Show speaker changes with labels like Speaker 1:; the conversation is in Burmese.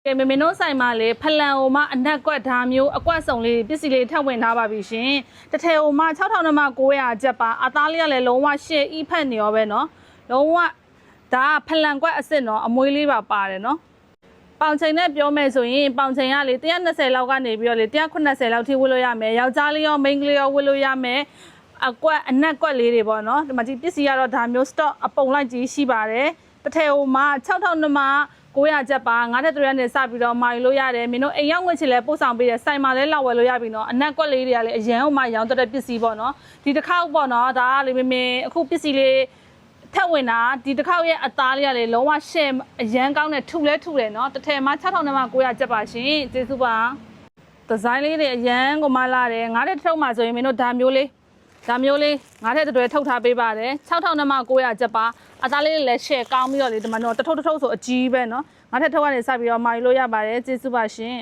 Speaker 1: ကဲမေနိုဆိုင်မှာလေဖလန်ဟိုမှာအနက်ကွက်ဓာမျိုးအကွက်စုံလေးပစ္စည်းလေးထပ်ဝင်ထားပါပြီရှင်တစ်ထည်ဟိုမှာ6000နဲ့မှ900ကျပ်ပါအသားလေးကလည်းလုံးဝရှေ့ဤဖက်နေရောပဲနော်လုံးဝဒါဖလန်ကွက်အစ်စ်နော်အမွေးလေးပါပါတယ်နော်ပေါင်ချိန်နဲ့ပြောမယ်ဆိုရင်ပေါင်ချိန်ကလေ120လောက်ကနေပြီးတော့လေ180လောက်ထိဝတ်လို့ရမယ်ယောက်ျားလေးရောမိန်းကလေးရောဝတ်လို့ရမယ်အကွက်အနက်ကွက်လေးတွေပေါ့နော်ဒီမှာဒီပစ္စည်းကတော့ဒါမျိုး stock အပုံလိုက်ကြီးရှိပါတယ်တစ်ထည်ဟိုမှာ6000နဲ့မှ900ကျပ်ပါ9တဲ့3ရက်နဲ့စပြီးတော့မာယူလို့ရတယ်မင်းတို့အိမ်ရောက်ငွေချင်လဲပို့ဆောင်ပေးတယ်စိုင်မှာလဲလောက်ဝယ်လို့ရပြီနော်အနက်ကွက်လေးတွေကလည်းအရန်ဟိုမှာရောင်းတဲ့ပစ္စည်းပေါ့နော်ဒီတစ်ခေါက်ပေါ့နော်ဒါကလေမင်းအခုပစ္စည်းလေးထက်ဝင်တာဒီတစ်ခေါက်ရဲ့အသားလေးကလေလုံးဝရှယ်အရန်ကောင်းတဲ့ထူလဲထူတယ်နော်တစ်ထည်မှာ6000နဲ့မှ900ကျပ်ပါရှင်ကျေးဇူးပါဒီဇိုင်းလေးတွေအရန်ကိုမလာတယ်9တဲ့ထုတ်မှာဆိုရင်မင်းတို့ဒါမျိုးလေး9တဲ့တွဲထုတ်ထားပေးပါတယ်6000နဲ့မှ900ကျပ်ပါအသားလေးလည်းရှယ်ကောင်းပြီးတော့လေဒီမှာတော့တထုပ်ဆိုအကြီးပဲနော်9တဲ့ထုတ်ကနေစပြီးတော့မာယူလို့ရပါတယ်ကျေးဇူးပါရှင်